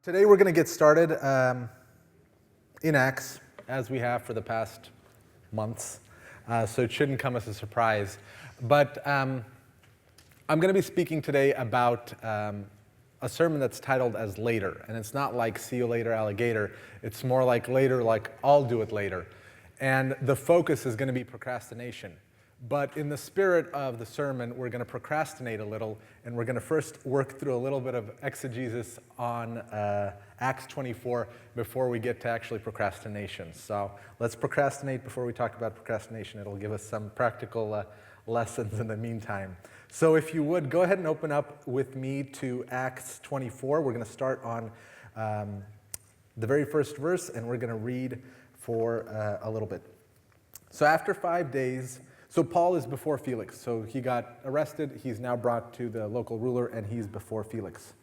Today we're going to get started in Acts, as we have for the past months, so it shouldn't come as a surprise. But I'm going to be speaking today about a sermon that's titled as Later, and it's not like see you later alligator, it's more like later, like I'll do it later. And the focus is going to be procrastination. But in the spirit of the sermon, we're going to procrastinate a little, and we're going to first work through a little bit of exegesis on Acts 24 before we get to actually procrastination. So let's procrastinate before we talk about procrastination. It'll give us some practical lessons in the meantime. So if you would, go ahead and open up with me to Acts 24. We're going to start on the very first verse, and we're going to read for a little bit. So after 5 days... So Paul is before Felix. So he got arrested. He's now brought to the local ruler, and he's before Felix.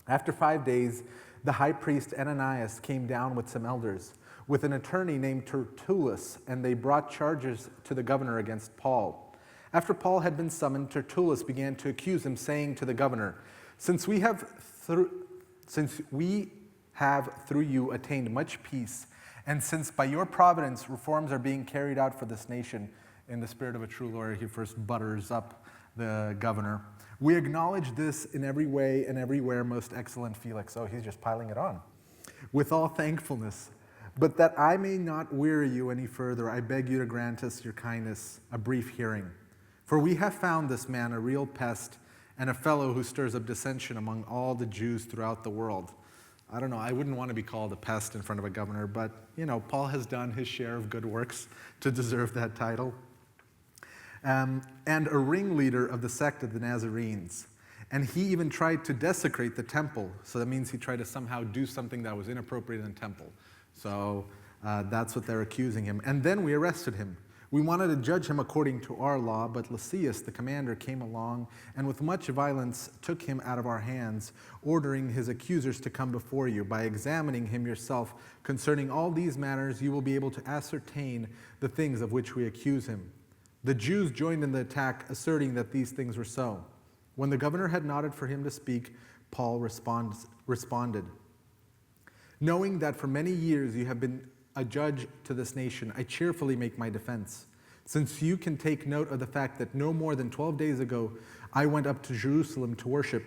After 5 days, the high priest Ananias came down with some elders, with an attorney named Tertullus, and they brought charges to the governor against Paul. After Paul had been summoned, Tertullus began to accuse him, saying to the governor, Since we have through you attained much peace, and since by your providence reforms are being carried out for this nation, in the spirit of a true lawyer, he first butters up the governor. We acknowledge this in every way and everywhere, most excellent Felix. Oh, he's just piling it on. With all thankfulness. But that I may not weary you any further, I beg you to grant us your kindness, a brief hearing. For we have found this man a real pest and a fellow who stirs up dissension among all the Jews throughout the world. I don't know, I wouldn't want to be called a pest in front of a governor, but, Paul has done his share of good works to deserve that title. And a ringleader of the sect of the Nazarenes. And he even tried to desecrate the temple. So that means he tried to somehow do something that was inappropriate in the temple. So that's what they're accusing him. And then we arrested him. We wanted to judge him according to our law, but Lysias, the commander, came along and with much violence took him out of our hands, ordering his accusers to come before you. By examining him yourself concerning all these matters, you will be able to ascertain the things of which we accuse him. The Jews joined in the attack, asserting that these things were so. When the governor had nodded for him to speak, Paul responded, Knowing that for many years you have been a judge to this nation, I cheerfully make my defense. Since you can take note of the fact that no more than 12 days ago I went up to Jerusalem to worship.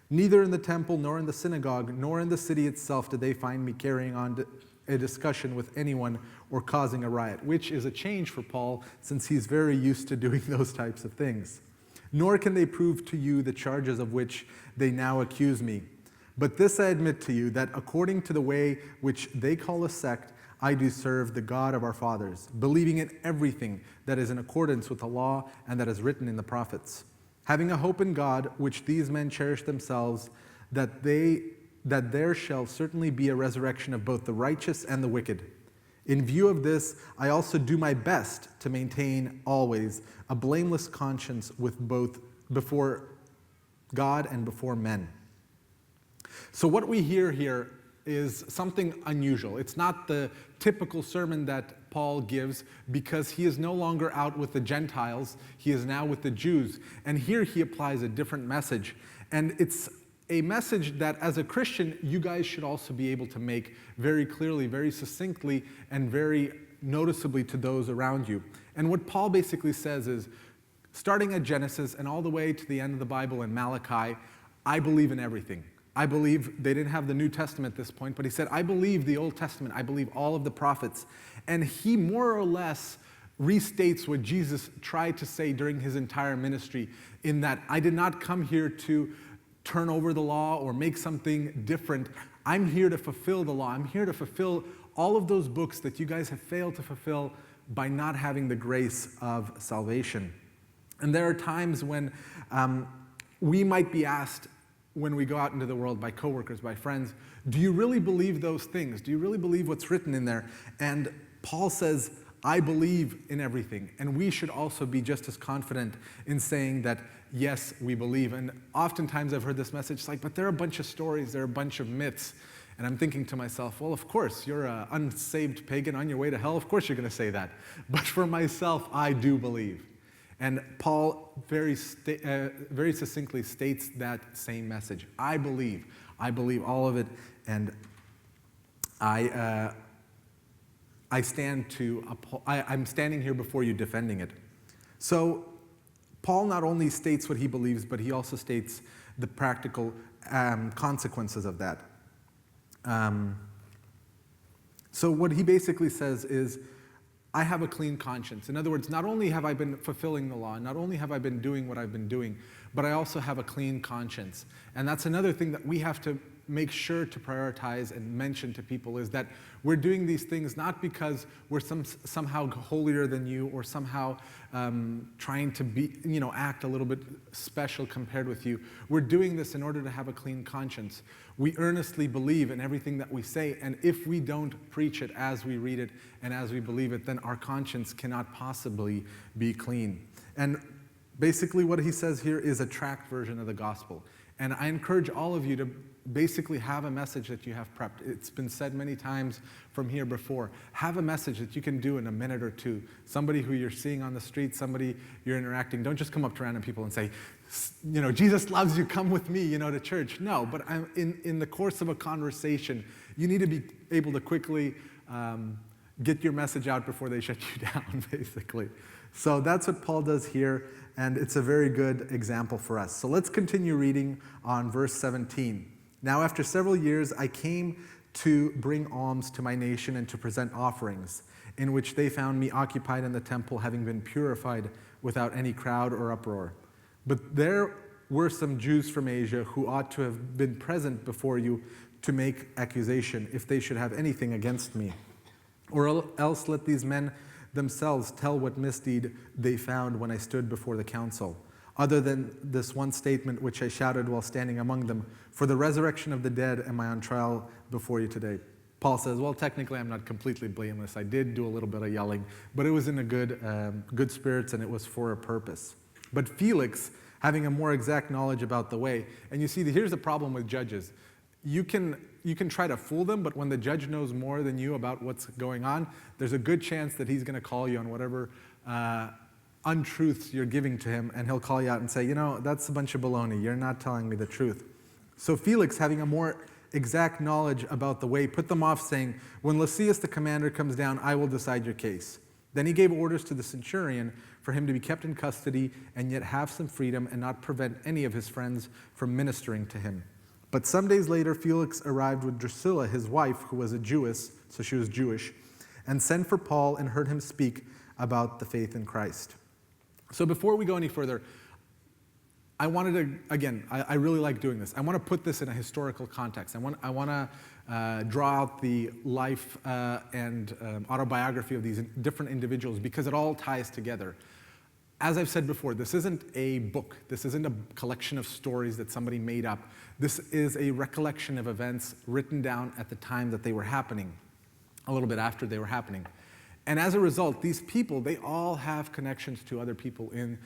Neither in the temple, nor in the synagogue, nor in the city itself did they find me carrying on a discussion with anyone or causing a riot, which is a change for Paul since he's very used to doing those types of things. Nor can they prove to you the charges of which they now accuse me. But this I admit to you, that according to the way which they call a sect, I do serve the God of our fathers, believing in everything that is in accordance with the law and that is written in the prophets, having a hope in God, which these men cherish themselves, that there shall certainly be a resurrection of both the righteous and the wicked. In view of this, I also do my best to maintain always a blameless conscience with both before God and before men. So what we hear here is something unusual. It's not the typical sermon that Paul gives because he is no longer out with the Gentiles. He is now with the Jews. And here he applies a different message. And it's a message that as a Christian, you guys should also be able to make very clearly, very succinctly, and very noticeably to those around you. And what Paul basically says is, starting at Genesis and all the way to the end of the Bible in Malachi, I believe in everything. I believe they didn't have the New Testament at this point, but he said, I believe the Old Testament. I believe all of the prophets. And he more or less restates what Jesus tried to say during his entire ministry in that I did not come here to turn over the law or make something different. I'm here to fulfill the law. I'm here to fulfill all of those books that you guys have failed to fulfill by not having the grace of salvation. And there are times when we might be asked when we go out into the world by coworkers, by friends, do you really believe those things? Do you really believe what's written in there? And Paul says, I believe in everything. And we should also be just as confident in saying that, yes, we believe. And oftentimes I've heard this message, it's like, but there are a bunch of stories, there are a bunch of myths. And I'm thinking to myself, well, of course, you're an unsaved pagan on your way to hell. Of course you're going to say that. But for myself, I do believe. And Paul very succinctly states that same message. I believe all of it And I'm standing here before you defending it. So Paul not only states what he believes, but he also states the practical consequences of that. So what he basically says is, I have a clean conscience. In other words, not only have I been fulfilling the law, not only have I been doing what I've been doing, but I also have a clean conscience. And that's another thing that we have to make sure to prioritize and mention to people, is that we're doing these things not because we're somehow holier than you, or somehow trying to be, act a little bit special compared with you. We're doing this in order to have a clean conscience. We earnestly believe in everything that we say, and if we don't preach it as we read it and as we believe it, then our conscience cannot possibly be clean. And basically what he says here is a tract version of the gospel. And I encourage all of you to basically have a message that you have prepped. It's been said many times from here before. Have a message that you can do in a minute or two. Somebody who you're seeing on the street, somebody you're interacting. Don't just come up to random people and say, Jesus loves you, come with me, to church. No, but in the course of a conversation, you need to be able to quickly get your message out before they shut you down, basically. So that's what Paul does here, and it's a very good example for us. So let's continue reading on verse 17. Now, after several years, I came to bring alms to my nation and to present offerings, in which they found me occupied in the temple, having been purified without any crowd or uproar. But there were some Jews from Asia who ought to have been present before you to make accusation, if they should have anything against me. Or else let these men themselves tell what misdeed they found when I stood before the council, other than this one statement which I shouted while standing among them, for the resurrection of the dead am I on trial before you today. Paul says, well, technically I'm not completely blameless. I did do a little bit of yelling, but it was in a good spirits, and it was for a purpose. But Felix, having a more exact knowledge about the way, and you see, here's the problem with judges. You can try to fool them, but when the judge knows more than you about what's going on, there's a good chance that he's going to call you on whatever untruths you're giving to him, and he'll call you out and say, that's a bunch of baloney. You're not telling me the truth. So Felix, having a more exact knowledge about the way, put them off, saying, when Lysias the commander comes down, I will decide your case. Then he gave orders to the centurion for him to be kept in custody and yet have some freedom and not prevent any of his friends from ministering to him. But some days later, Felix arrived with Drusilla, his wife, who was a Jewess, so she was Jewish, and sent for Paul and heard him speak about the faith in Christ. So before we go any further, I wanted to, again, I really like doing this. I want to put this in a historical context. I want to draw out the life and autobiography of these different individuals, because it all ties together. As I've said before, this isn't a book. This isn't a collection of stories that somebody made up. This is a recollection of events written down at the time that they were happening, a little bit after they were happening. And as a result, these people, they all have connections to other people in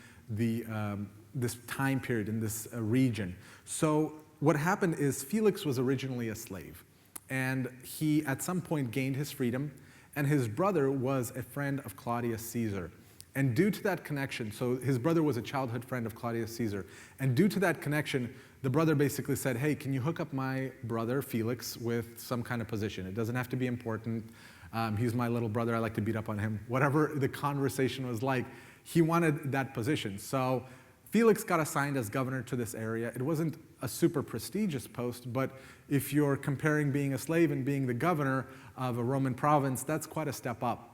this time period, in this region. So what happened is Felix was originally a slave, and he at some point gained his freedom, and his brother was a friend of Claudius Caesar. And due to that connection, so his brother was a childhood friend of Claudius Caesar, and due to that connection, the brother basically said, hey, can you hook up my brother, Felix, with some kind of position? It doesn't have to be important. He's my little brother. I like to beat up on him. Whatever the conversation was like, he wanted that position. So Felix got assigned as governor to this area. It wasn't a super prestigious post, but if you're comparing being a slave and being the governor of a Roman province, that's quite a step up.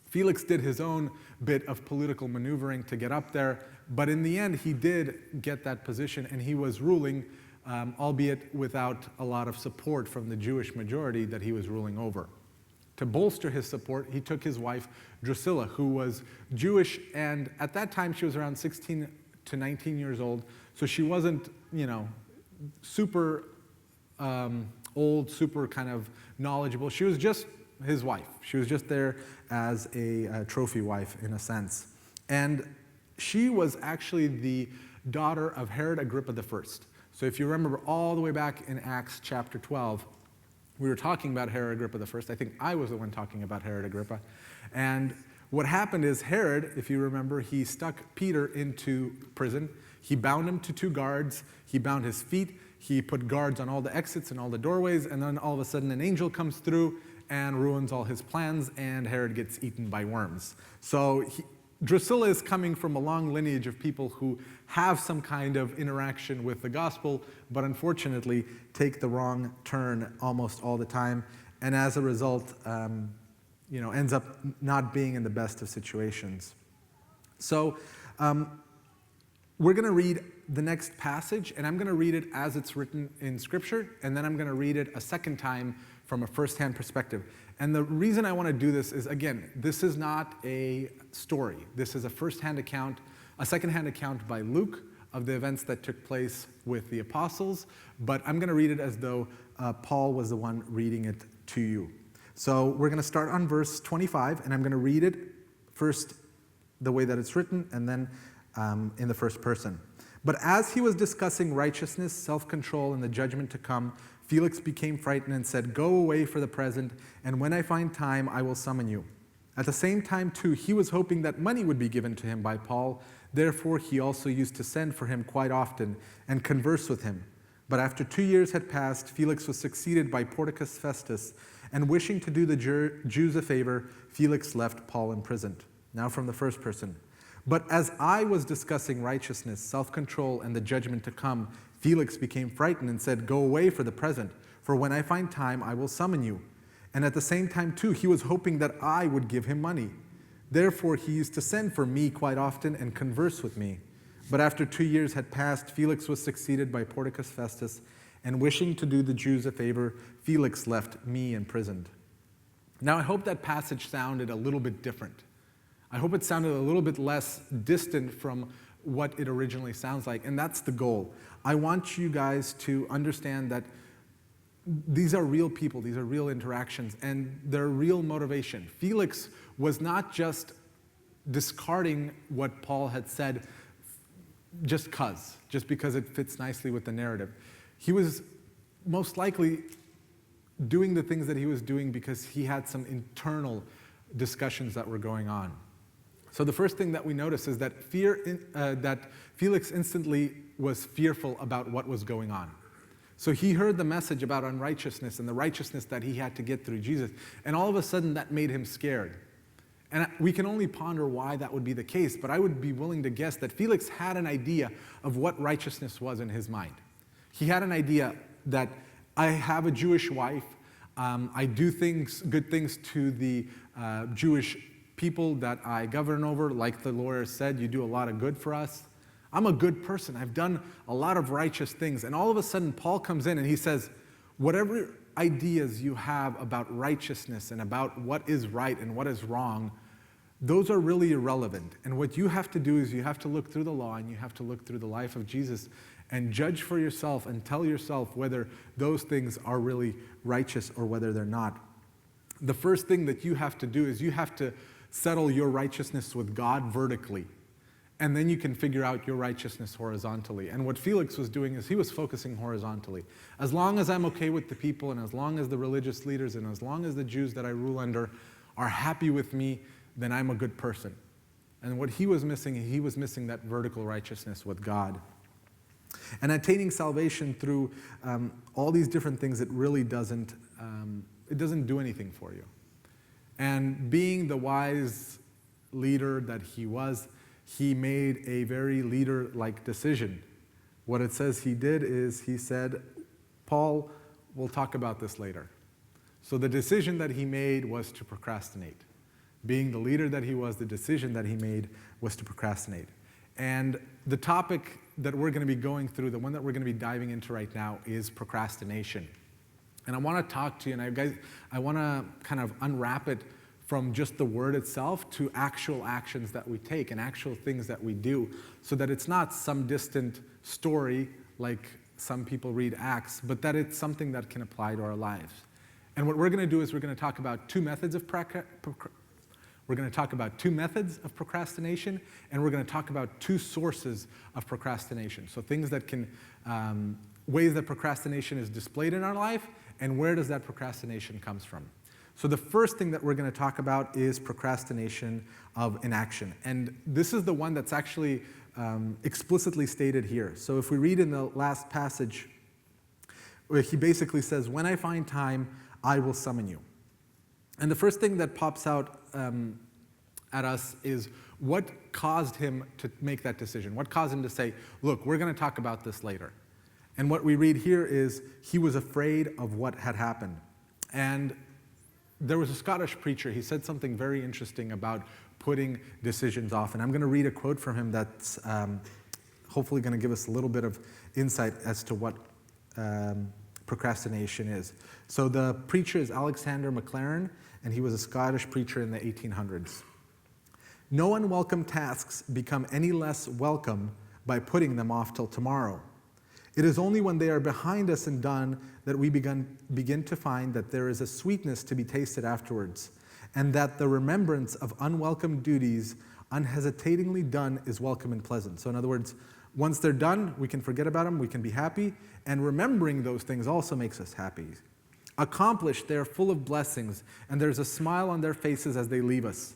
Felix did his own bit of political maneuvering to get up there, but in the end, he did get that position, and he was ruling, albeit without a lot of support from the Jewish majority that he was ruling over. To bolster his support, he took his wife, Drusilla, who was Jewish, and at that time, she was around 16 to 19 years old, so she wasn't, super old, super kind of knowledgeable. She was just his wife. She was just there as a trophy wife, in a sense. And she was actually the daughter of Herod Agrippa I. So if you remember all the way back in Acts chapter 12, we were talking about Herod Agrippa I. I think I was the one talking about Herod Agrippa. And what happened is Herod, if you remember, he stuck Peter into prison. He bound him to 2 guards. He bound his feet. He put guards on all the exits and all the doorways, and then all of a sudden an angel comes through and ruins all his plans, and Herod gets eaten by worms. So Drusilla is coming from a long lineage of people who have some kind of interaction with the gospel, but unfortunately take the wrong turn almost all the time, and as a result, ends up not being in the best of situations. So we're going to read the next passage, and I'm going to read it as it's written in Scripture, and then I'm going to read it a second time from a first-hand perspective. And the reason I want to do this is, again, this is not a story. This is a first-hand account, a second-hand account by Luke of the events that took place with the apostles, but I'm going to read it as though Paul was the one reading it to you. So we're going to start on verse 25, and I'm going to read it first the way that it's written, and then in the first person. But as he was discussing righteousness, self-control, and the judgment to come, Felix became frightened and said, "Go away for the present, and when I find time, I will summon you." At the same time, too, he was hoping that money would be given to him by Paul. Therefore, he also used to send for him quite often and converse with him. But after 2 years had passed, Felix was succeeded by Porticus Festus, and wishing to do the Jews a favor, Felix left Paul imprisoned. Now from the first person. But as I was discussing righteousness, self-control, and the judgment to come, Felix became frightened and said, "Go away for the present, for when I find time, I will summon you." And at the same time, too, he was hoping that I would give him money. Therefore, he used to send for me quite often and converse with me. But after 2 years had passed, Felix was succeeded by Porticus Festus, and wishing to do the Jews a favor, Felix left me imprisoned. Now, I hope that passage sounded a little bit different. I hope it sounded a little bit less distant from what it originally sounds like, and that's the goal. I want you guys to understand that these are real people, these are real interactions, and they're real motivation. Felix was not just discarding what Paul had said just because it fits nicely with the narrative. He was most likely doing the things that he was doing because he had some internal discussions that were going on. So the first thing that we notice is that that Felix instantly was fearful about what was going on. So he heard the message about unrighteousness and the righteousness that he had to get through Jesus, and all of a sudden that made him scared. And we can only ponder why that would be the case, but I would be willing to guess that Felix had an idea of what righteousness was in his mind. He had an idea that I have a Jewish wife, I do good things to the Jewish people that I govern over, like the lawyer said, you do a lot of good for us. I'm a good person. I've done a lot of righteous things. And all of a sudden, Paul comes in and he says, whatever ideas you have about righteousness and about what is right and what is wrong, those are really irrelevant. And what you have to do is you have to look through the law and you have to look through the life of Jesus and judge for yourself and tell yourself whether those things are really righteous or whether they're not. The first thing that you have to do is you have to settle your righteousness with God vertically, and then you can figure out your righteousness horizontally. And what Felix was doing is he was focusing horizontally. As long as I'm okay with the people, and as long as the religious leaders, and as long as the Jews that I rule under are happy with me, then I'm a good person. And what he was missing that vertical righteousness with God. And attaining salvation through all these different things, it really doesn't do anything for you. And being the wise leader that he was, he made a very leader-like decision. What it says he did is he said, Paul, we'll talk about this later. So the decision that he made was to procrastinate. Being the leader that he was, the decision that he made was to procrastinate. And the topic that we're going to be going through, the one that we're going to be diving into right now, is procrastination. And I want to talk to you, and I want to kind of unwrap it from just the word itself to actual actions that we take and actual things that we do, so that it's not some distant story like some people read Acts, but that it's something that can apply to our lives. And what we're going to do is we're going to talk about two methods of procrastination, and we're going to talk about two sources of procrastination. So things that can, ways that procrastination is displayed in our life, and where does that procrastination comes from. So the first thing that we're going to talk about is procrastination of inaction. And this is the one that's actually explicitly stated here. So if we read in the last passage where he basically says, when I find time, I will summon you. And the first thing that pops out at us is what caused him to make that decision? What caused him to say, look, we're going to talk about this later? And what we read here is he was afraid of what had happened. And there was a Scottish preacher, he said something very interesting about putting decisions off. And I'm going to read a quote from him that's hopefully going to give us a little bit of insight as to what procrastination is. So the preacher is Alexander MacLaren, and he was a Scottish preacher in the 1800s. No unwelcome tasks become any less welcome by putting them off till tomorrow. It is only when they are behind us and done that we begin to find that there is a sweetness to be tasted afterwards, and that the remembrance of unwelcome duties unhesitatingly done is welcome and pleasant. So in other words, once they're done, we can forget about them, we can be happy, and remembering those things also makes us happy. Accomplished, they are full of blessings, and there's a smile on their faces as they leave us.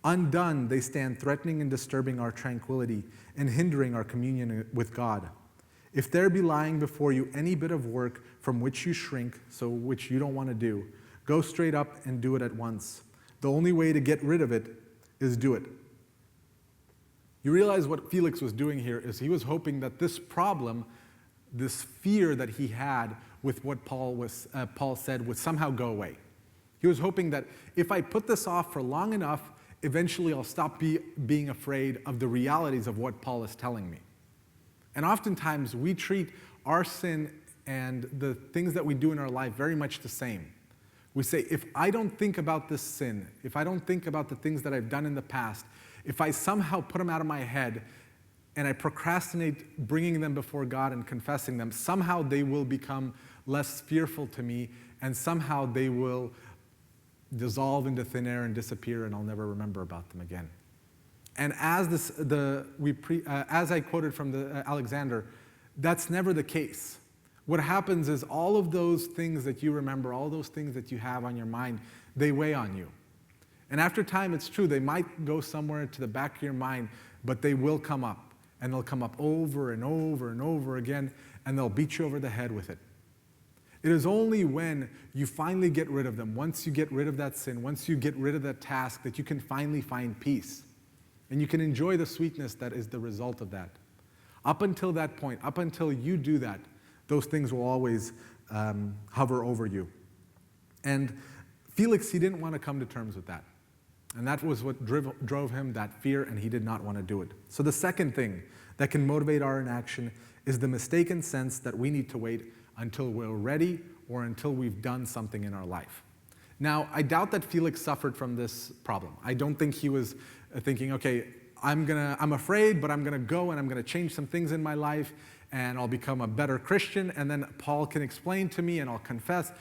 Undone, they stand threatening and disturbing our tranquility and hindering our communion with God. If there be lying before you any bit of work from which you shrink, so which you don't want to do, go straight up and do it at once. The only way to get rid of it is do it. You realize what Felix was doing here is he was hoping that this problem, this fear that he had with what Paul said would somehow go away. He was hoping that if I put this off for long enough, eventually I'll stop being afraid of the realities of what Paul is telling me. And oftentimes we treat our sin and the things that we do in our life very much the same. We say, if I don't think about this sin, if I don't think about the things that I've done in the past, if I somehow put them out of my head and I procrastinate bringing them before God and confessing them, somehow they will become less fearful to me, and somehow they will dissolve into thin air and disappear, and I'll never remember about them again. And as I quoted from Alexander, that's never the case. What happens is all of those things that you remember, all those things that you have on your mind, they weigh on you. And after time, it's true, they might go somewhere to the back of your mind, but they will come up. And they'll come up over and over and over again, and they'll beat you over the head with it. It is only when you finally get rid of them, once you get rid of that sin, once you get rid of that task, that you can finally find peace. And you can enjoy the sweetness that is the result of that. Up until that point, up until you do that, those things will always hover over you. And Felix, he didn't want to come to terms with that. And that was what drove him, that fear, and he did not want to do it. So the second thing that can motivate our inaction is the mistaken sense that we need to wait until we're ready or until we've done something in our life. Now, I doubt that Felix suffered from this problem. I don't think he was thinking, okay, I'm afraid, but I'm going to go and I'm going to change some things in my life and I'll become a better Christian, and then Paul can explain to me and I'll confess.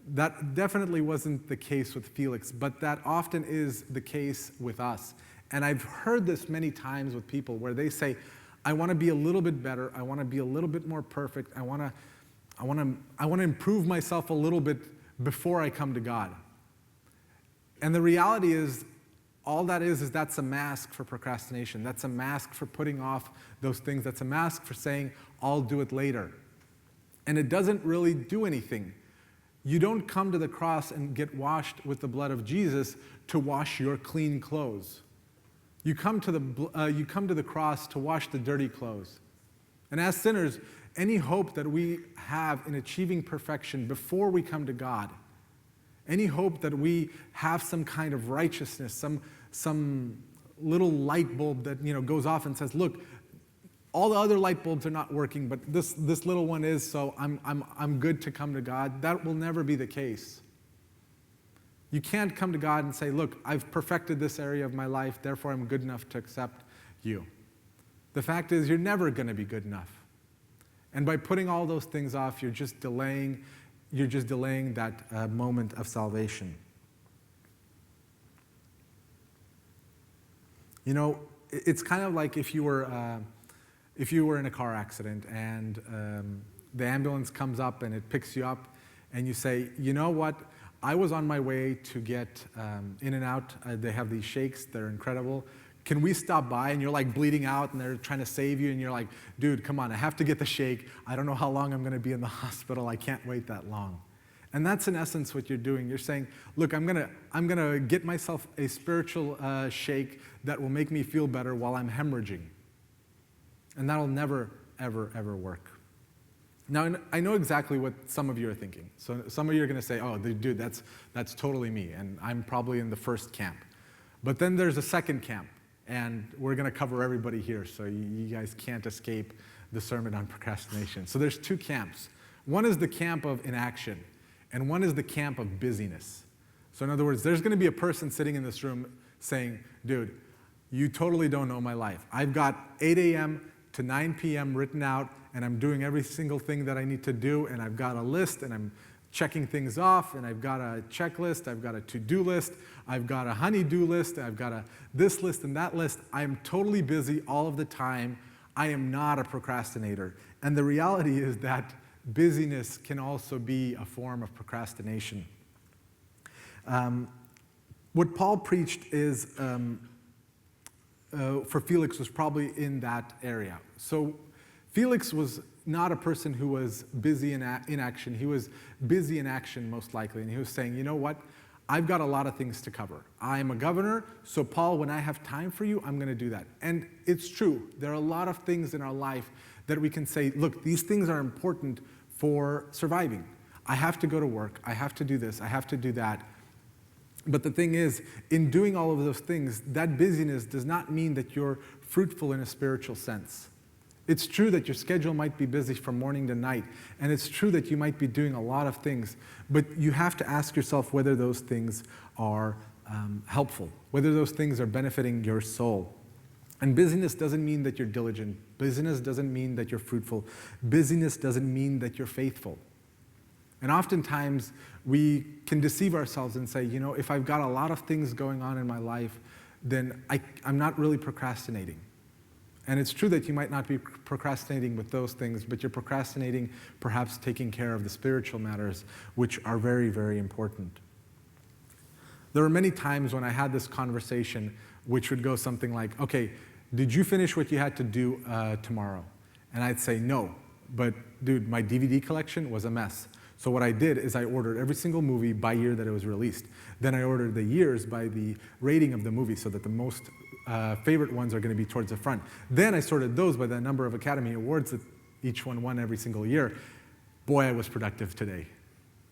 That definitely wasn't the case with Felix, but that often is the case with us. And I've heard this many times with people where they say, I want to be a little bit better, I want to be a little bit more perfect, I want to improve myself a little bit before I come to God. And the reality is, all that is that's a mask for procrastination. That's a mask for putting off those things. That's a mask for saying, I'll do it later. And it doesn't really do anything. You don't come to the cross and get washed with the blood of Jesus to wash your clean clothes. You come to the cross to wash the dirty clothes. And as sinners, any hope that we have in achieving perfection before we come to God, any hope that we have some kind of righteousness, some little light bulb that goes off and says, look, all the other light bulbs are not working, but this little one is, so I'm good to come to God. That will never be the case. You can't come to God and say, look, I've perfected this area of my life, therefore I'm good enough to accept you. The fact is, you're never going to be good enough. And by putting all those things off, you're just delaying that moment of salvation. It's kind of like if you were in a car accident and the ambulance comes up and it picks you up and you say, you know what, I was on my way to get in and out. They have these shakes, they're incredible. can we stop by? And you're like bleeding out and they're trying to save you and you're like, dude, come on, I have to get the shake. I don't know how long I'm going to be in the hospital. I can't wait that long. And that's in essence what you're doing. You're saying, look, I'm gonna get myself a spiritual shake that will make me feel better while I'm hemorrhaging. And that'll never, ever, ever work. Now, I know exactly what some of you are thinking. So some of you are going to say, oh, dude, that's totally me, and I'm probably in the first camp. But then there's a second camp, and we're going to cover everybody here, so you guys can't escape the sermon on procrastination. So there's two camps. One is the camp of inaction, and one is the camp of busyness. So in other words, there's going to be a person sitting in this room saying, dude, you totally don't know my life. I've got 8 a.m. to 9 p.m. written out, and I'm doing every single thing that I need to do, and I've got a list, and I'm checking things off, and I've got a checklist, I've got a to-do list, I've got a honey-do list, I've got a this list and that list. I'm totally busy all of the time. I am not a procrastinator. And the reality is that busyness can also be a form of procrastination. What Paul preached is, for Felix, was probably in that area. So Felix was not a person who was busy in inaction. He was busy in action, most likely. And he was saying, you know what? I've got a lot of things to cover. I'm a governor, so Paul, when I have time for you, I'm going to do that. And it's true. There are a lot of things in our life that we can say, look, these things are important for surviving. I have to go to work. I have to do this. I have to do that. But the thing is, in doing all of those things, that busyness does not mean that you're fruitful in a spiritual sense. It's true that your schedule might be busy from morning to night, and it's true that you might be doing a lot of things, but you have to ask yourself whether those things are helpful, whether those things are benefiting your soul. And busyness doesn't mean that you're diligent. Busyness doesn't mean that you're fruitful. Busyness doesn't mean that you're faithful. And oftentimes, we can deceive ourselves and say, you know, if I've got a lot of things going on in my life, then I'm not really procrastinating. And it's true that you might not be procrastinating with those things, but you're procrastinating perhaps taking care of the spiritual matters, which are very, very important. There were many times when I had this conversation which would go something like, okay, did you finish what you had to do tomorrow? And I'd say, no, but dude, my DVD collection was a mess. So what I did is I ordered every single movie by year that it was released. Then I ordered the years by the rating of the movie so that the most favorite ones are going to be towards the front. Then I sorted those by the number of Academy Awards that each one won every single year. Boy, I was productive today.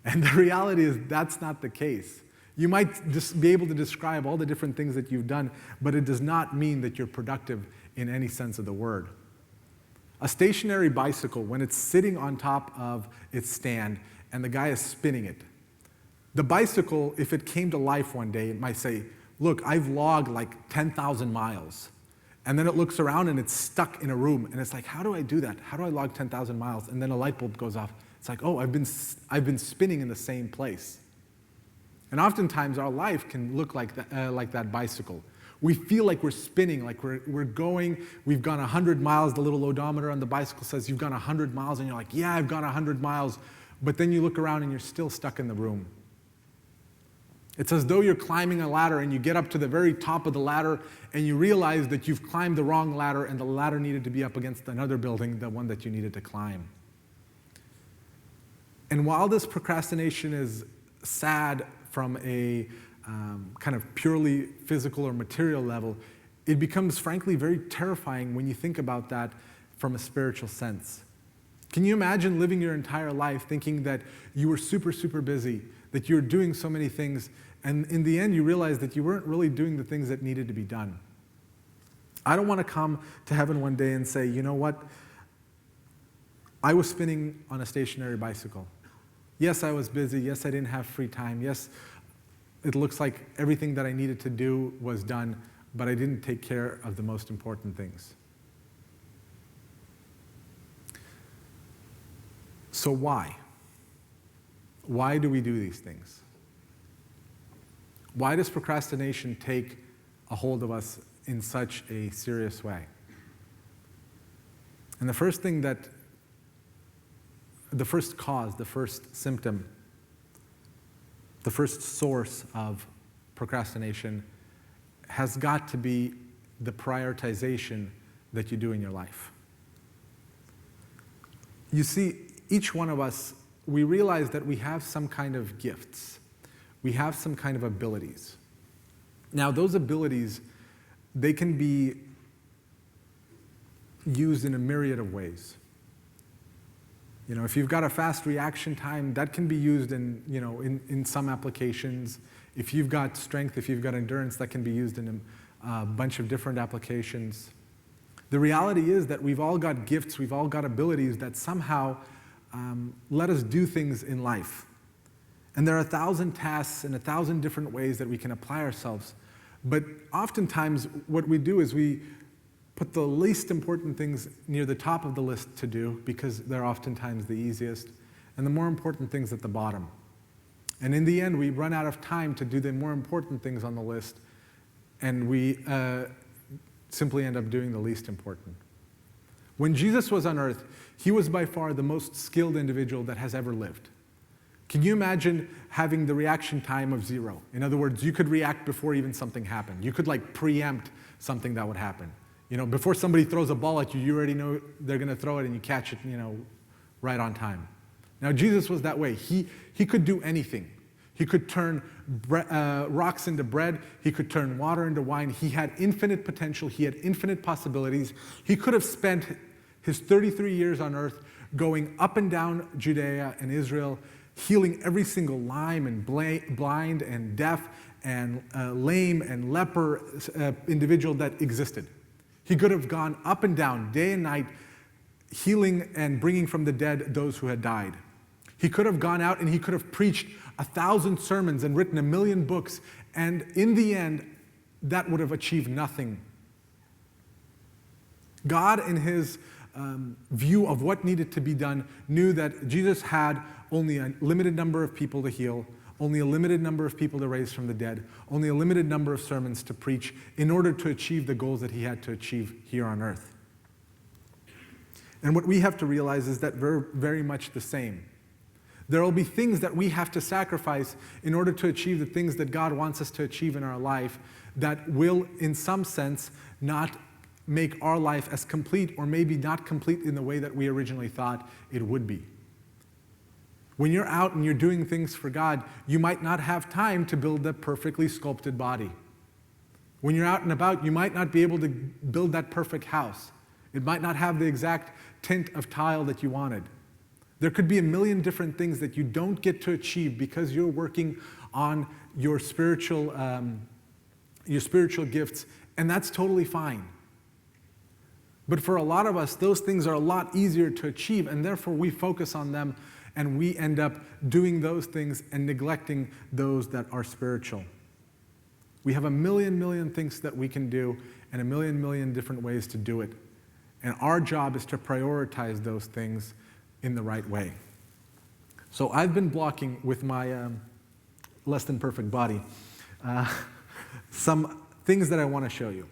And the reality is that's not the case. You might just be able to describe all the different things that you've done, but it does not mean that you're productive in any sense of the word. A stationary bicycle, when it's sitting on top of its stand and the guy is spinning it, the bicycle, if it came to life one day, it might say, look, I've logged like 10,000 miles. And then it looks around and it's stuck in a room. And it's like, how do I do that? How do I log 10,000 miles? And then a light bulb goes off. It's like, oh, I've been spinning in the same place. And oftentimes our life can look like that bicycle. We feel like we're spinning, like we're going, we've gone 100 miles. The little odometer on the bicycle says you've gone 100 miles. And you're like, yeah, I've gone 100 miles. But then you look around and you're still stuck in the room. It's as though you're climbing a ladder and you get up to the very top of the ladder and you realize that you've climbed the wrong ladder and the ladder needed to be up against another building, the one that you needed to climb. And while this procrastination is sad from a kind of purely physical or material level, it becomes frankly very terrifying when you think about that from a spiritual sense. Can you imagine living your entire life thinking that you were super, super busy, that you're doing so many things, and in the end you realize that you weren't really doing the things that needed to be done? I don't want to come to heaven one day and say, you know what, I was spinning on a stationary bicycle. Yes, I was busy. Yes, I didn't have free time. Yes, it looks like everything that I needed to do was done, but I didn't take care of the most important things. So why? Why do we do these things? Why does procrastination take a hold of us in such a serious way? And the first cause, the first symptom, the first source of procrastination has got to be the prioritization that you do in your life. You see, each one of us, we realize that we have some kind of gifts. We have some kind of abilities. Now, those abilities, they can be used in a myriad of ways. You know, if you've got a fast reaction time, that can be used in some applications. If you've got strength, if you've got endurance, that can be used in a bunch of different applications. The reality is that we've all got gifts, we've all got abilities that somehow let us do things in life. And there are 1,000 tasks and 1,000 different ways that we can apply ourselves. But oftentimes, what we do is we put the least important things near the top of the list to do because they're oftentimes the easiest, and the more important things at the bottom. And in the end, we run out of time to do the more important things on the list, and we simply end up doing the least important. When Jesus was on earth, he was by far the most skilled individual that has ever lived. Can you imagine having the reaction time of 0? In other words, you could react before even something happened. You could preempt something that would happen. You know, before somebody throws a ball at you, you already know they're going to throw it and you catch it, right on time. Now, Jesus was that way. He could do anything. He could turn rocks into bread. He could turn water into wine. He had infinite potential. He had infinite possibilities. He could have spent his 33 years on earth going up and down Judea and Israel, healing every single lame and blind and deaf and lame and leper individual that existed. He could have gone up and down day and night, healing and bringing from the dead those who had died. He could have gone out and he could have preached 1,000 sermons and written 1,000,000 books, and in the end, that would have achieved nothing. God, in his view of what needed to be done, knew that Jesus had only a limited number of people to heal, only a limited number of people to raise from the dead, only a limited number of sermons to preach in order to achieve the goals that he had to achieve here on earth. And what we have to realize is that we're very much the same. There will be things that we have to sacrifice in order to achieve the things that God wants us to achieve in our life that will, in some sense, not make our life as complete, or maybe not complete in the way that we originally thought it would be. When you're out and you're doing things for God, you might not have time to build a perfectly sculpted body. When you're out and about, you might not be able to build that perfect house. It might not have the exact tint of tile that you wanted. There could be 1,000,000 different things that you don't get to achieve because you're working on your spiritual gifts, and that's totally fine. But for a lot of us, those things are a lot easier to achieve, and therefore we focus on them, and we end up doing those things and neglecting those that are spiritual. We have 1,000,000 things that we can do, and 1,000,000 different ways to do it. And our job is to prioritize those things in the right way. So I've been blocking with my less than perfect body some things that I want to show you.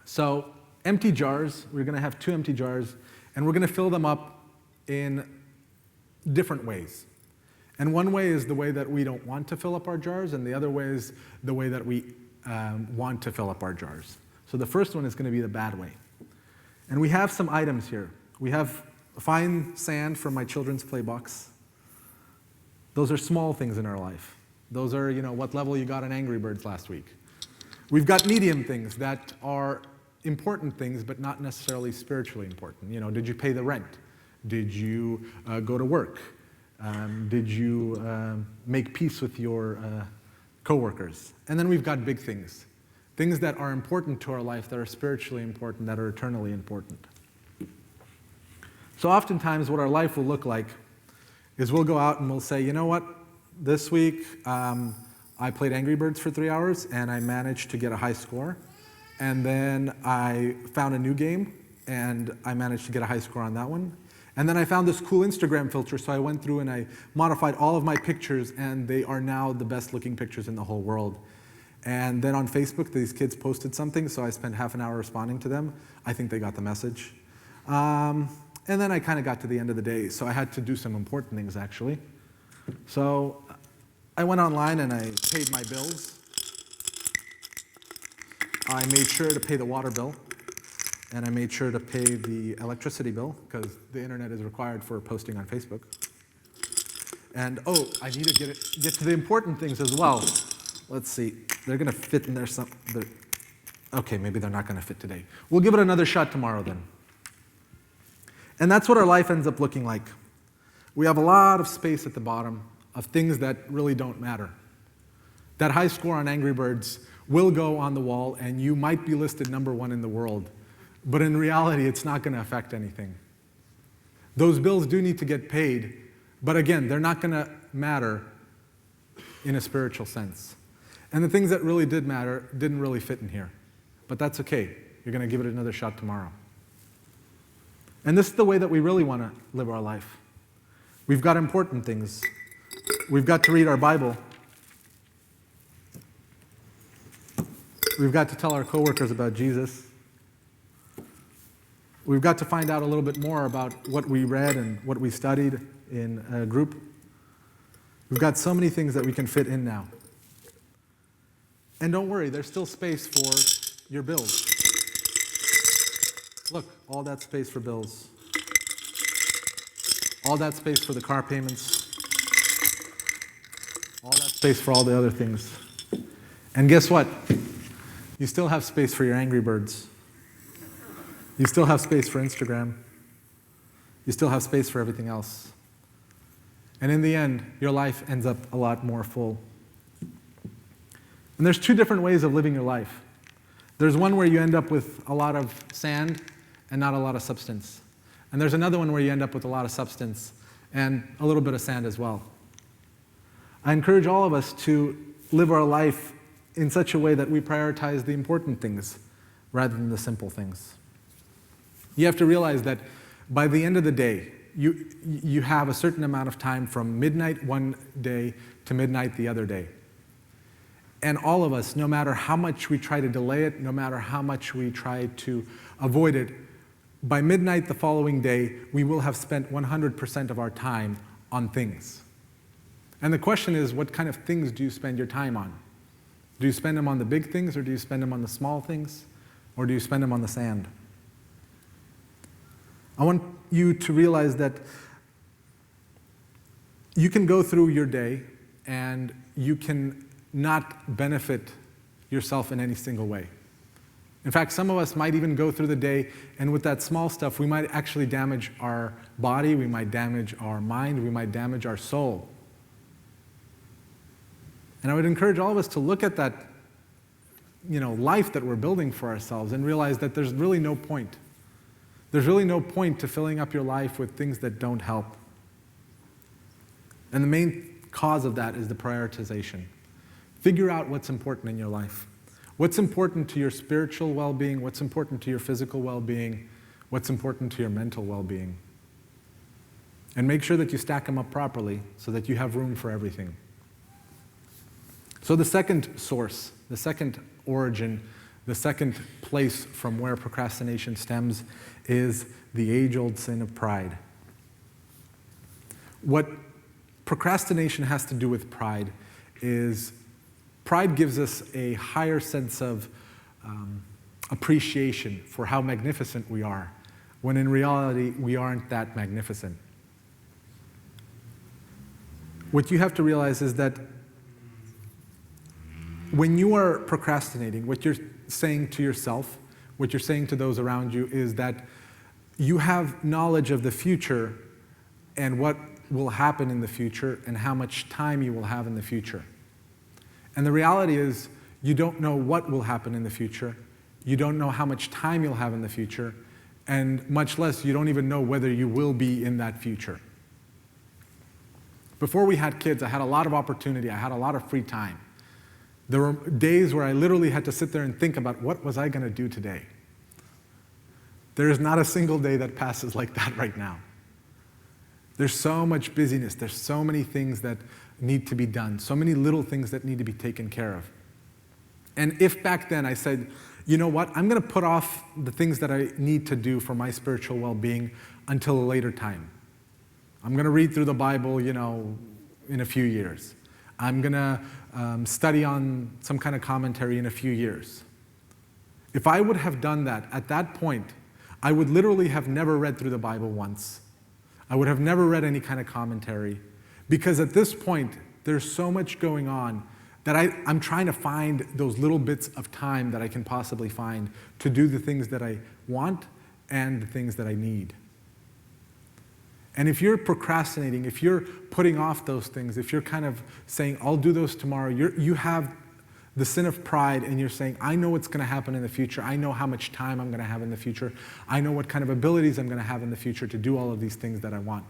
So empty jars, we're going to have 2 empty jars, and we're going to fill them up in different ways. And one way is the way that we don't want to fill up our jars, and the other way is the way that we want to fill up our jars. So the first one is going to be the bad way. And we have some items here. We have fine sand from my children's play box. Those are small things in our life. Those are, what level you got on Angry Birds last week. We've got medium things that are important things, but not necessarily spiritually important. Did you pay the rent? Did you go to work? Did you make peace with your coworkers? And then we've got big things. Things that are important to our life, that are spiritually important, that are eternally important. So oftentimes what our life will look like is we'll go out and we'll say, you know what, this week I played Angry Birds for 3 hours and I managed to get a high score. And then I found a new game and I managed to get a high score on that one. And then I found this cool Instagram filter, so I went through and I modified all of my pictures, and they are now the best looking pictures in the whole world. And then on Facebook, these kids posted something, so I spent half an hour responding to them. I think they got the message. And then I kind of got to the end of the day, so I had to do some important things, actually. So I went online and I paid my bills. I made sure to pay the water bill, and I made sure to pay the electricity bill, because the internet is required for posting on Facebook. And I need to get to the important things as well. Let's see, they're gonna fit in there okay, maybe they're not gonna fit today. We'll give it another shot tomorrow then. And that's what our life ends up looking like. We have a lot of space at the bottom of things that really don't matter. That high score on Angry Birds will go on the wall, and you might be listed number 1 in the world. But in reality, it's not going to affect anything. Those bills do need to get paid, but again, they're not going to matter in a spiritual sense. And the things that really did matter didn't really fit in here. But that's okay. You're going to give it another shot tomorrow. And this is the way that we really want to live our life. We've got important things. We've got to read our Bible. We've got to tell our coworkers about Jesus. We've got to find out a little bit more about what we read and what we studied in a group. We've got so many things that we can fit in now. And don't worry, there's still space for your bills. Look, all that space for bills. All that space for the car payments. All that space for all the other things. And guess what? You still have space for your Angry Birds. You still have space for Instagram. You still have space for everything else. And in the end, your life ends up a lot more full. And there's 2 different ways of living your life. There's one where you end up with a lot of sand and not a lot of substance. And there's another one where you end up with a lot of substance and a little bit of sand as well. I encourage all of us to live our life in such a way that we prioritize the important things rather than the simple things. You have to realize that by the end of the day, you have a certain amount of time from midnight one day to midnight the other day. And all of us, no matter how much we try to delay it, no matter how much we try to avoid it, by midnight the following day, we will have spent 100% of our time on things. And the question is, what kind of things do you spend your time on? Do you spend them on the big things, or do you spend them on the small things, or do you spend them on the sand? I want you to realize that you can go through your day and you can not benefit yourself in any single way. In fact, some of us might even go through the day, and with that small stuff, we might actually damage our body, we might damage our mind, we might damage our soul. And I would encourage all of us to look at that, life that we're building for ourselves and realize that there's really no point. There's really no point to filling up your life with things that don't help. And the main cause of that is the prioritization. Figure out what's important in your life. What's important to your spiritual well-being, what's important to your physical well-being, what's important to your mental well-being. And make sure that you stack them up properly so that you have room for everything. So the second source, the second origin, the second place from where procrastination stems is the age-old sin of pride. What procrastination has to do with pride is pride gives us a higher sense of appreciation for how magnificent we are, when in reality we aren't that magnificent. What you have to realize is that when you are procrastinating, what you're saying to yourself, what you're saying to those around you is that you have knowledge of the future and what will happen in the future and how much time you will have in the future. And the reality is you don't know what will happen in the future, you don't know how much time you'll have in the future, and much less you don't even know whether you will be in that future. Before we had kids, I had a lot of opportunity, I had a lot of free time. There were days where I literally had to sit there and think about what was I going to do today. There is not a single day that passes like that right now. There's so much busyness, there's so many things that need to be done, so many little things that need to be taken care of. And if back then I said, you know what, I'm going to put off the things that I need to do for my spiritual well-being until a later time. I'm going to read through the Bible, in a few years. I'm going to study on some kind of commentary in a few years. If I would have done that at that point, I would literally have never read through the Bible once. I would have never read any kind of commentary, because at this point, there's so much going on that I'm trying to find those little bits of time that I can possibly find to do the things that I want and the things that I need. And if you're procrastinating, if you're putting off those things, if you're kind of saying, I'll do those tomorrow, you have the sin of pride, and you're saying, I know what's going to happen in the future. I know how much time I'm going to have in the future. I know what kind of abilities I'm going to have in the future to do all of these things that I want.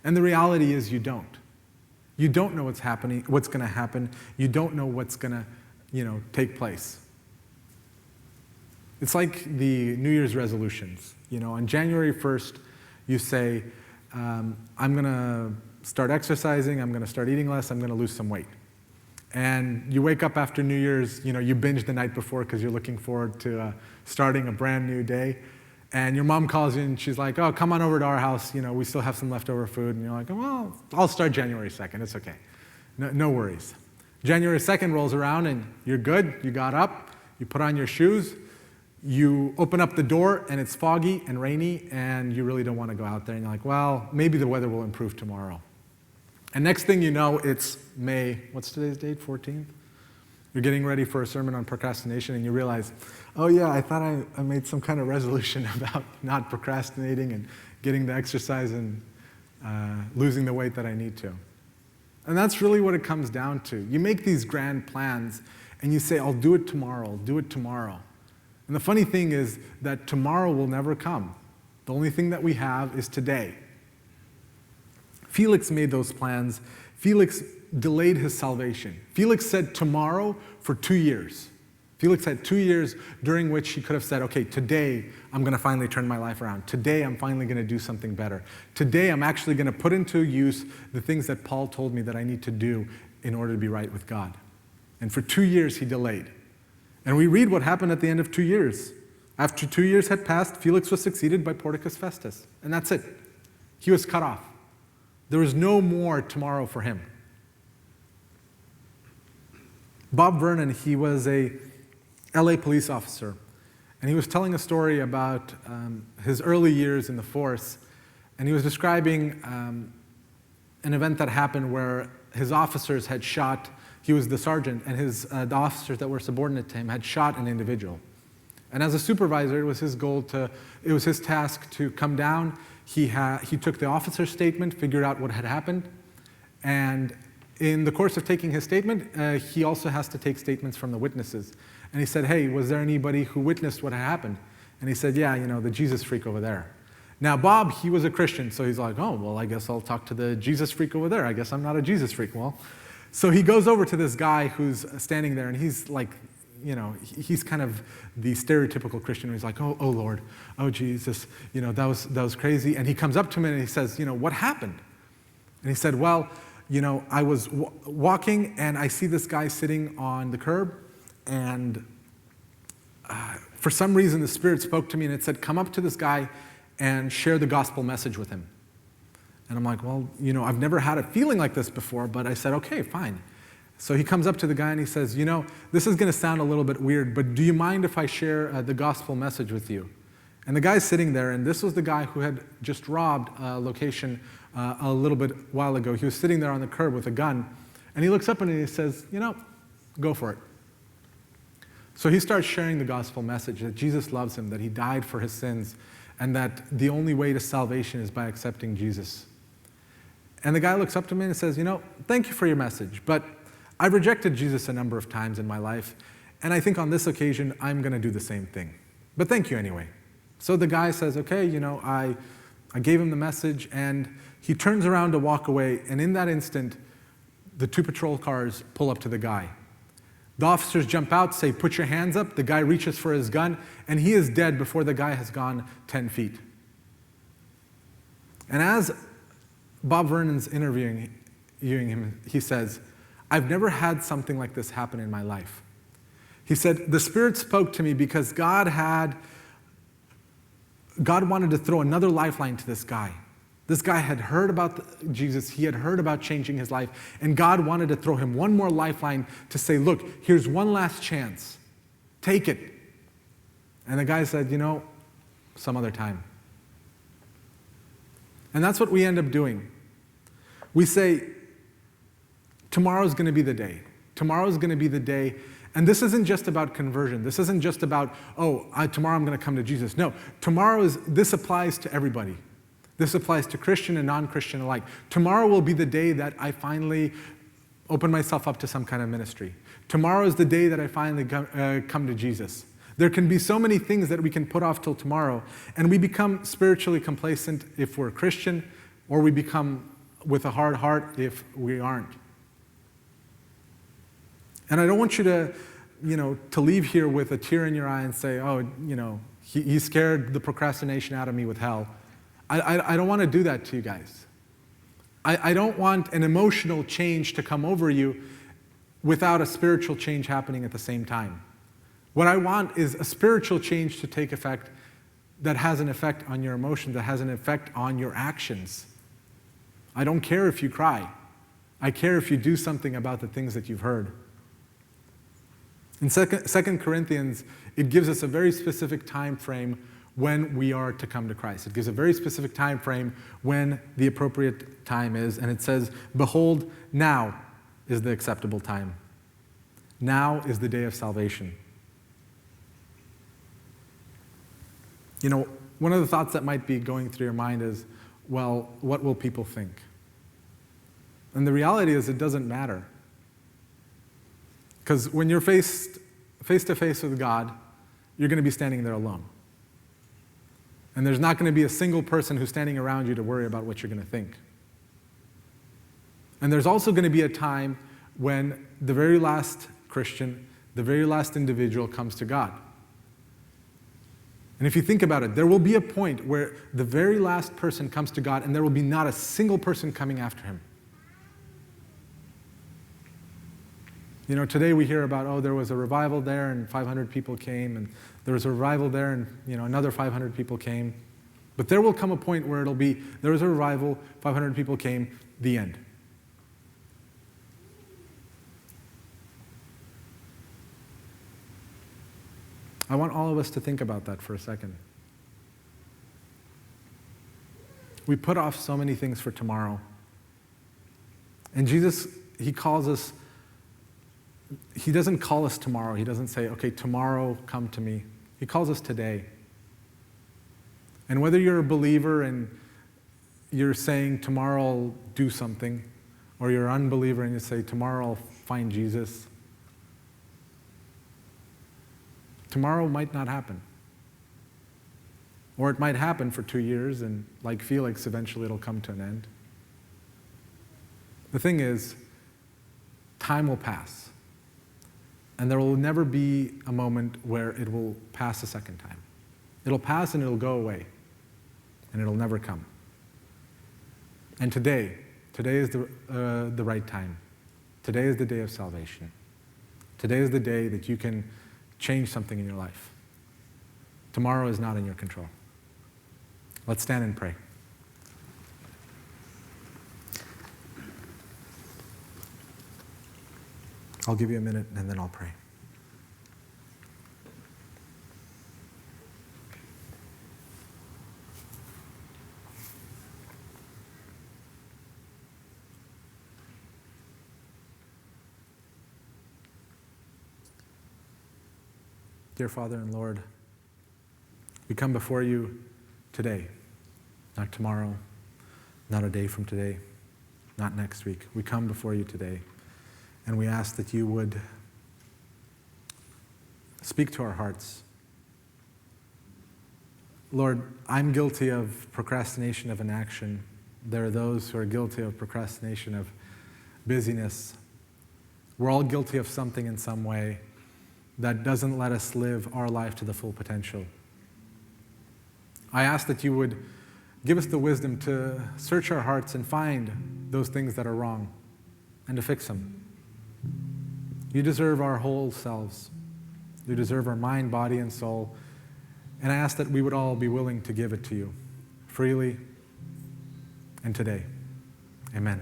And the reality is you don't. You don't know what's happening, what's going to happen. You don't know what's going to, take place. It's like the New Year's resolutions. On January 1st, you say, I'm going to start exercising, I'm going to start eating less, I'm going to lose some weight. And you wake up after New Year's, you binge the night before because you're looking forward to starting a brand new day. And your mom calls you and she's like, oh, come on over to our house, we still have some leftover food. And you're like, well, I'll start January 2nd, it's okay. No worries. January 2nd rolls around and you're good, you got up, you put on your shoes, you open up the door and it's foggy and rainy and you really don't want to go out there. And you're like, well, maybe the weather will improve tomorrow. And next thing you know, it's May, what's today's date, 14th? You're getting ready for a sermon on procrastination and you realize, oh yeah, I thought I made some kind of resolution about not procrastinating and getting the exercise and losing the weight that I need to. And that's really what it comes down to. You make these grand plans and you say, I'll do it tomorrow, I'll do it tomorrow. And the funny thing is that tomorrow will never come. The only thing that we have is today. Felix made those plans. Felix delayed his salvation. Felix said tomorrow for 2 years. Felix had 2 years during which he could have said, okay, today I'm going to finally turn my life around. Today I'm finally going to do something better. Today I'm actually going to put into use the things that Paul told me that I need to do in order to be right with God. And for 2 years he delayed. And we read what happened at the end of 2 years. After 2 years had passed, Felix was succeeded by Porticus Festus. And that's it. He was cut off. There was no more tomorrow for him. Bob Vernon, he was a LA police officer, and he was telling a story about his early years in the force, and he was describing an event that happened where his officers had shot, he was the sergeant, and the officers that were subordinate to him had shot an individual. And as a supervisor, it was his task to come down. He took the officer's statement, figured out what had happened, and in the course of taking his statement, he also has to take statements from the witnesses. And he said, hey, was there anybody who witnessed what had happened? And he said, yeah, the Jesus freak over there. Now, Bob, he was a Christian, so he's like, oh, well, I guess I'll talk to the Jesus freak over there. I guess I'm not a Jesus freak. Well, so he goes over to this guy who's standing there, and he's like, he's kind of the stereotypical Christian. He's like, oh Lord, oh Jesus, that was crazy. And he comes up to him and he says, what happened? And he said, well, I was walking and I see this guy sitting on the curb, and for some reason the Spirit spoke to me and it said, come up to this guy and share the gospel message with him. And I'm like, well, I've never had a feeling like this before, but I said, okay, fine. So he comes up to the guy and he says, this is going to sound a little bit weird, but do you mind if I share the gospel message with you? And the guy's sitting there, and this was the guy who had just robbed a location a little bit while ago. He was sitting there on the curb with a gun, and he looks up and he says, go for it. So he starts sharing the gospel message that Jesus loves him, that he died for his sins, and that the only way to salvation is by accepting Jesus. And the guy looks up to me and says, thank you for your message, but I've rejected Jesus a number of times in my life, and I think on this occasion I'm going to do the same thing. But thank you anyway. So the guy says, okay, I gave him the message, and he turns around to walk away, and in that instant, the 2 patrol cars pull up to the guy. The officers jump out, say, put your hands up. The guy reaches for his gun, and he is dead before the guy has gone 10 feet. And as Bob Vernon's interviewing him, he says, I've never had something like this happen in my life. He said, the Spirit spoke to me because God wanted to throw another lifeline to this guy. This guy had heard about Jesus, he had heard about changing his life, and God wanted to throw him one more lifeline to say, look, here's one last chance. Take it. And the guy said, some other time. And that's what we end up doing. We say, tomorrow's going to be the day. Tomorrow's going to be the day. And this isn't just about conversion. This isn't just about, tomorrow I'm going to come to Jesus. No, this applies to everybody. This applies to Christian and non-Christian alike. Tomorrow will be the day that I finally open myself up to some kind of ministry. Tomorrow is the day that I finally come to Jesus. There can be so many things that we can put off till tomorrow, and we become spiritually complacent if we're Christian, or we become with a hard heart if we aren't. And I don't want you to leave here with a tear in your eye and say, he scared the procrastination out of me with hell. I don't want to do that to you guys. I don't want an emotional change to come over you without a spiritual change happening at the same time. What I want is a spiritual change to take effect that has an effect on your emotions, that has an effect on your actions. I don't care if you cry. I care if you do something about the things that you've heard. In 2 Corinthians, it gives us a very specific time frame when we are to come to Christ. It gives a very specific time frame when the appropriate time is, and it says, "Behold, now is the acceptable time. Now is the day of salvation." One of the thoughts that might be going through your mind is, well, what will people think? And the reality is it doesn't matter. Because when you're face to face with God, you're going to be standing there alone. And there's not going to be a single person who's standing around you to worry about what you're going to think. And there's also going to be a time when the very last Christian, the very last individual comes to God. And if you think about it, there will be a point where the very last person comes to God and there will be not a single person coming after him. Today we hear about, there was a revival there and 500 people came, and there was a revival there and, another 500 people came. But there will come a point where it'll be, there was a revival, 500 people came, the end. I want all of us to think about that for a second. We put off so many things for tomorrow. And Jesus, he calls us, he doesn't call us tomorrow. He doesn't say, okay, tomorrow come to me. He calls us today. And whether you're a believer and you're saying tomorrow I'll do something, or you're an unbeliever and you say tomorrow I'll find Jesus, tomorrow might not happen. Or it might happen for 2 years, and like Felix, eventually it'll come to an end. The thing is, time will pass. And there will never be a moment where it will pass a second time. It'll pass and it'll go away. And it'll never come. And today is the right time. Today is the day of salvation. Today is the day that you can change something in your life. Tomorrow is not in your control. Let's stand and pray. I'll give you a minute and then I'll pray. Dear Father and Lord, we come before you today, not tomorrow, not a day from today, not next week. We come before you today, and we ask that you would speak to our hearts. Lord, I'm guilty of procrastination of inaction. There are those who are guilty of procrastination of busyness. We're all guilty of something in some way that doesn't let us live our life to the full potential. I ask that you would give us the wisdom to search our hearts and find those things that are wrong and to fix them. You deserve our whole selves. You deserve our mind, body, and soul. And I ask that we would all be willing to give it to you freely and today. Amen.